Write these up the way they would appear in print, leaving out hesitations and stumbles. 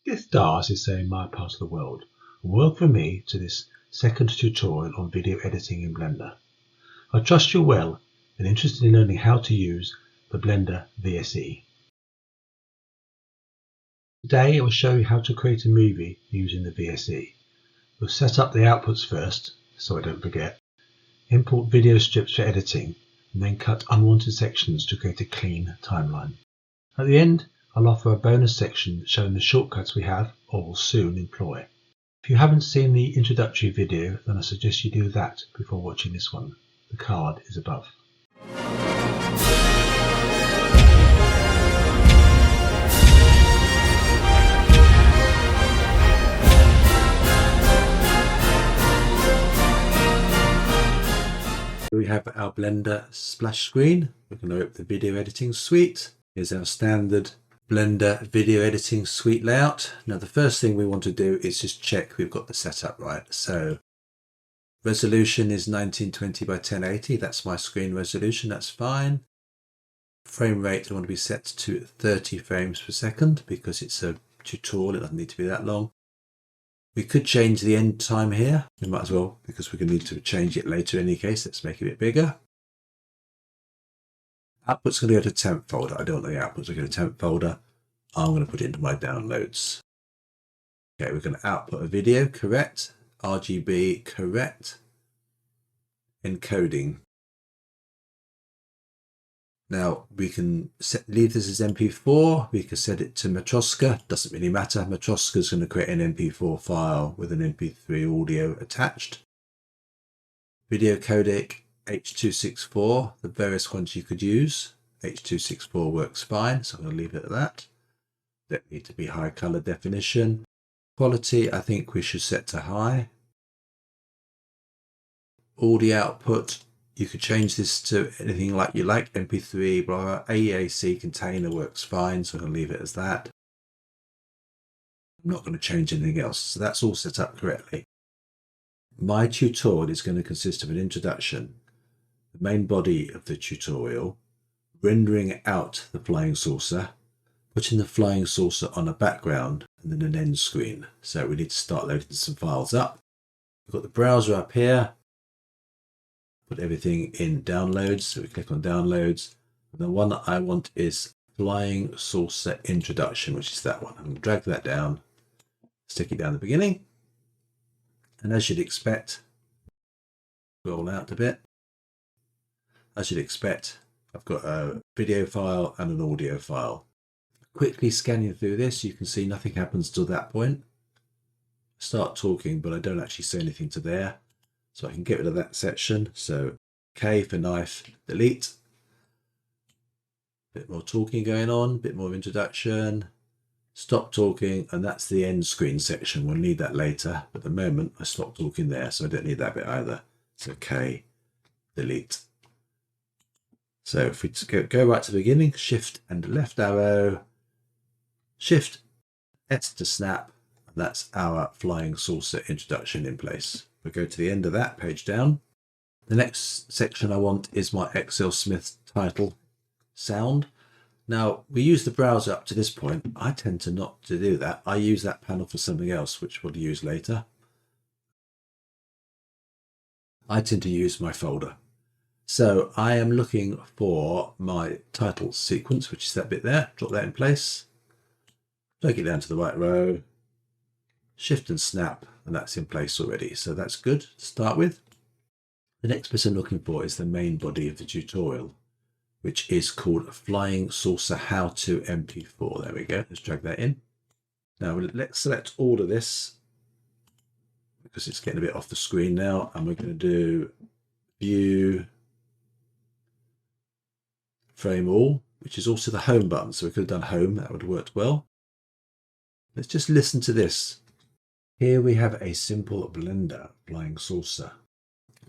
This stars is saying my part of the world. Welcome me to this second tutorial on video editing in Blender. I trust you're well and interested in learning how to use the Blender VSE. Today I will show you how to create a movie using the VSE. We'll set up the outputs first, so I don't forget, import video strips for editing, and then cut unwanted sections to create a clean timeline. At the end, I'll offer a bonus section showing the shortcuts we have or will soon employ. If you haven't seen the introductory video, then I suggest you do that before watching this one. The card is above. We have our Blender splash screen. We're going to open the video editing suite. Here's our standard Blender video editing suite layout. Now the first thing we want to do is just check we've got the setup right. So resolution is 1920 by 1080. That's my screen resolution. That's fine. Frame rate I want to be set to 30 frames per second because it's a tutorial. It doesn't need to be that long. We could change the end time here. We might as well because we're going to need to change it later in any case. Let's make it a bit bigger. Output's going to go to temp folder. I don't want the outputs to go to temp folder. I'm going to put it into my downloads. Okay, we're going to output a video, correct. RGB, correct. Encoding. Now we can leave this as MP4. We can set it to Matroska. Doesn't really matter. Matroska is going to create an MP4 file with an MP3 audio attached. Video codec H.264. The various ones you could use. H.264 works fine, so I'm going to leave it at that. Don't need to be high color definition. Quality, I think we should set to high. Audio output. You could change this to anything like you like, MP3, blah, blah. AAC container works fine, so I'm going to leave it as that. I'm not going to change anything else, so that's all set up correctly. My tutorial is going to consist of an introduction, the main body of the tutorial, rendering out the flying saucer, putting the flying saucer on a background, and then an end screen. So we need to start loading some files up. We've got the browser up here. Put everything in downloads, so we click on downloads. And the one that I want is Flying Saucer Introduction, which is that one. I'm going to drag that down, stick it down the beginning. And as you'd expect, roll out a bit. As you'd expect, I've got a video file and an audio file. Quickly scanning through this, you can see nothing happens till that point. Start talking, but I don't actually say anything to there. So I can get rid of that section. So K for knife, delete. Bit more talking going on, bit more introduction. Stop talking, and that's the end screen section. We'll need that later. But at the moment, I stopped talking there, so I don't need that bit either. So K, delete. So if we go right to the beginning, Shift and left arrow, Shift, S to snap, and that's our flying saucer introduction in place. We'll go to the end of that, page down. The next section I want is my Excel Smith title sound. Now, we use the browser up to this point. I tend to not to do that. I use that panel for something else, which we'll use later. I tend to use my folder. So I am looking for my title sequence, which is that bit there. Drop that in place. Drag it down to the right row. Shift and snap, and that's in place already. So that's good to start with. The next bit I'm looking for is the main body of the tutorial, which is called Flying Saucer How To MP4. There we go. Let's drag that in. Now let's select all of this because it's getting a bit off the screen now. And we're going to do View, Frame All, which is also the Home button. So we could have done Home. That would have worked well. Let's just listen to this. Here we have a simple Blender flying saucer.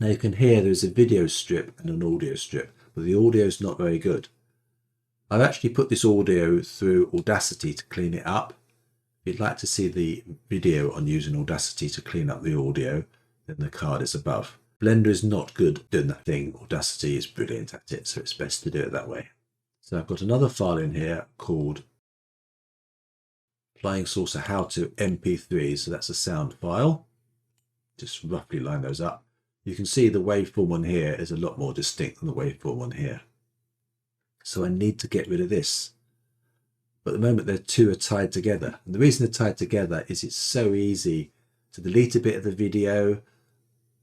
Now you can hear there's a video strip and an audio strip, but the audio is not very good. I've actually put this audio through Audacity to clean it up. If you'd like to see the video on using Audacity to clean up the audio, then the card is above. Blender is not good at doing that thing. Audacity is brilliant at it, so it's best to do it that way. So I've got another file in here called Flying Saucer How To MP3. So that's a sound file. Just roughly line those up. You can see the waveform on here is a lot more distinct than the waveform on here. So I need to get rid of this. But at the moment, the two are tied together. And the reason they're tied together is it's so easy to delete a bit of the video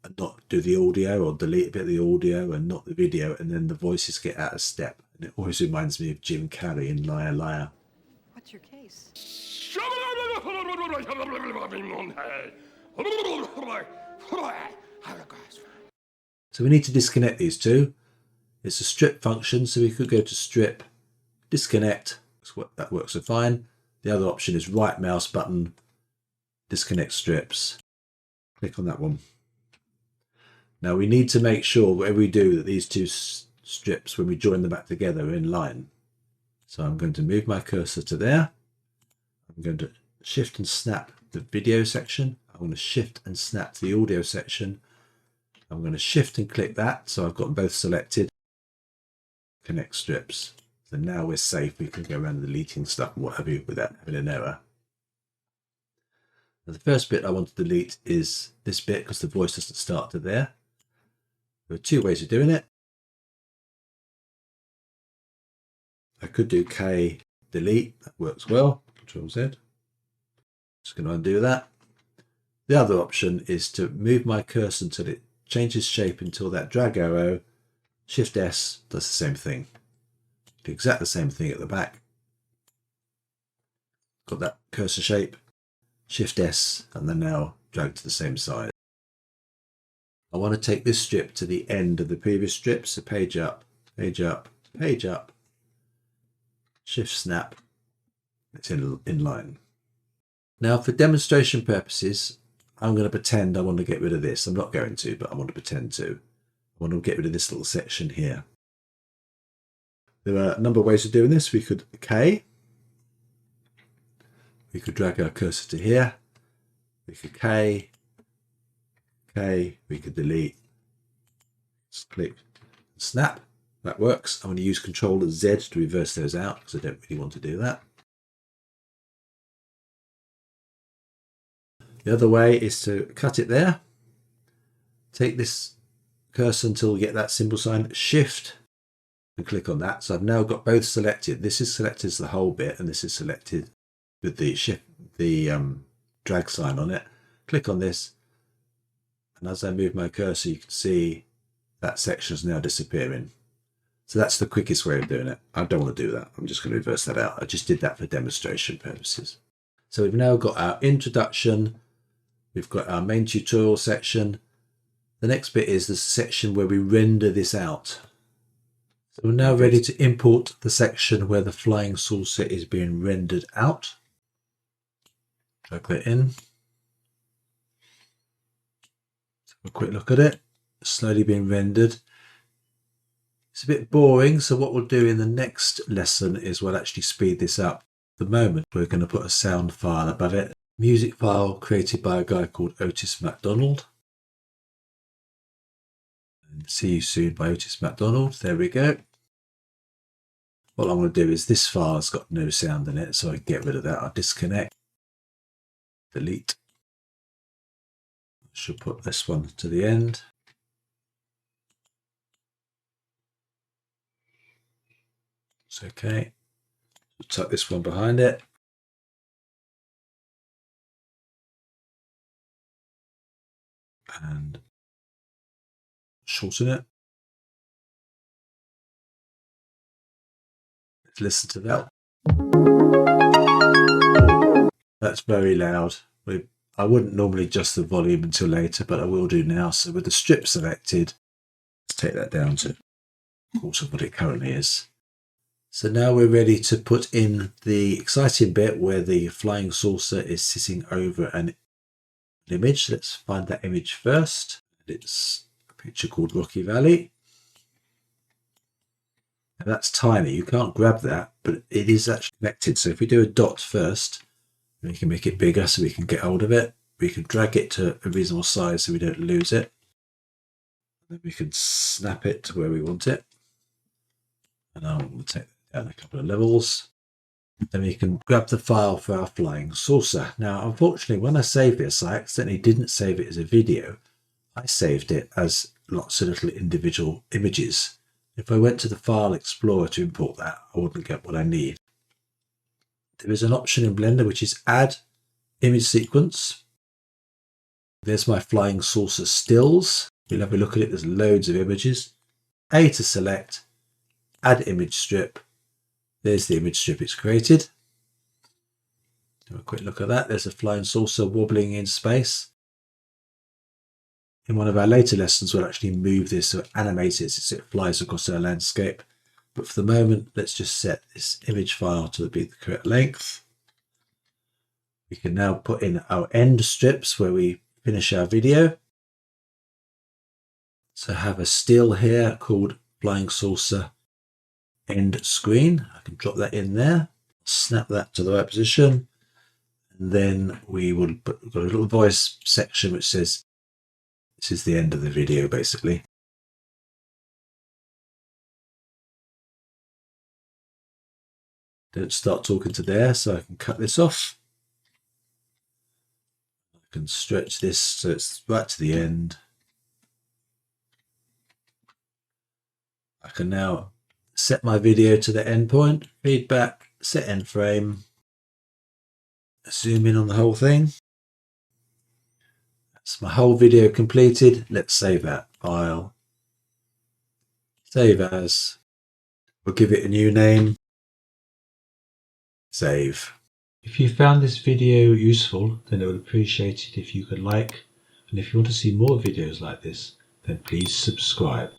and not do the audio, or delete a bit of the audio and not the video, and then the voices get out of step. And it always reminds me of Jim Carrey in Liar Liar. What's your case? So we need to disconnect these two. It's a strip function, so we could go to strip, disconnect. That works fine. The other option is right mouse button, disconnect strips. Click on that one. Now we need to make sure whatever we do that these two strips, when we join them back together, are in line. So I'm going to move my cursor to there. I'm going to shift and snap the video section. I'm going to shift and snap the audio section. I'm going to shift and click that. So I've got them both selected. Connect strips. So now we're safe. We can go around deleting stuff and what have you without having an error. Now the first bit I want to delete is this bit because the voice doesn't start to there. There are two ways of doing it. I could do K delete. That works well. Control Z. Just going to undo that. The other option is to move my cursor until it changes shape until that drag arrow. Shift S does the same thing. Do exactly the same thing at the back. Got that cursor shape. Shift S and then now drag to the same side. I want to take this strip to the end of the previous strip. So page up, page up, page up. Shift snap. It's in line. Now for demonstration purposes, I'm going to pretend I want to get rid of this. I'm not going to, but I want to pretend to. I want to get rid of this little section here. There are a number of ways of doing this. We could K. We could drag our cursor to here. We could K. K. We could delete. Just click and snap. That works. I'm going to use Control Z to reverse those out because I don't really want to do that. The other way is to cut it there. Take this cursor until we get that symbol sign. Shift and click on that. So I've now got both selected. This is selected as the whole bit, and this is selected with the shift, the drag sign on it. Click on this, and as I move my cursor, you can see that section is now disappearing. So that's the quickest way of doing it. I don't want to do that. I'm just going to reverse that out. I just did that for demonstration purposes. So we've now got our introduction. We've got our main tutorial section. The next bit is the section where we render this out. So we're now ready to import the section where the flying saucer is being rendered out. Drag that in. Let's have a quick look at it. It's slowly being rendered. It's a bit boring, so what we'll do in the next lesson is we'll actually speed this up. At the moment, we're going to put a sound file above it. Music file created by a guy called Otis MacDonald. And See You Soon by Otis MacDonald. There we go. What I'm going to do is this file has got no sound in it, so I can get rid of that. I'll disconnect, delete. I should put this one to the end. It's okay. Tuck this one behind it. And shorten it. Let's listen to that. That's very loud. I wouldn't normally adjust the volume until later, but I will do now. So with the strip selected, let's take that down to, of course, what it currently is. So now we're ready to put in the exciting bit where the flying saucer is sitting over an image. Let's find that image first. It's a picture called Rocky Valley. And that's tiny. You can't grab that, but it is actually connected. So if we do a dot first, we can make it bigger so we can get hold of it. We can drag it to a reasonable size so we don't lose it. And then we can snap it to where we want it. And I'm going to take that down a couple of levels. Then we can grab the file for our flying saucer. Now, unfortunately, when I saved this, I accidentally didn't save it as a video. I saved it as lots of little individual images. If I went to the File Explorer to import that, I wouldn't get what I need. There is an option in Blender which is Add Image Sequence. There's my flying saucer stills. We'll have a look at it. There's loads of images. A to select, Add Image Strip. There's the image strip it's created. Have a quick look at that. There's a flying saucer wobbling in space. In one of our later lessons, we'll actually move this so it animates it as it flies across our landscape. But for the moment, let's just set this image file to be the correct length. We can now put in our end strips where we finish our video. So I have a still here called Flying Saucer End Screen. I can drop that in there, snap that to the right position, and then we will put a little voice section which says this is the end of the video, basically. Don't start talking to there, so I can cut this off. I can stretch this so it's right to the end. I can now set my video to the end point, feedback, set end frame, zoom in on the whole thing. That's my whole video completed. Let's save that file. Save as. We'll give it a new name. Save. If you found this video useful, then I would appreciate it if you could like, and if you want to see more videos like this, then please subscribe.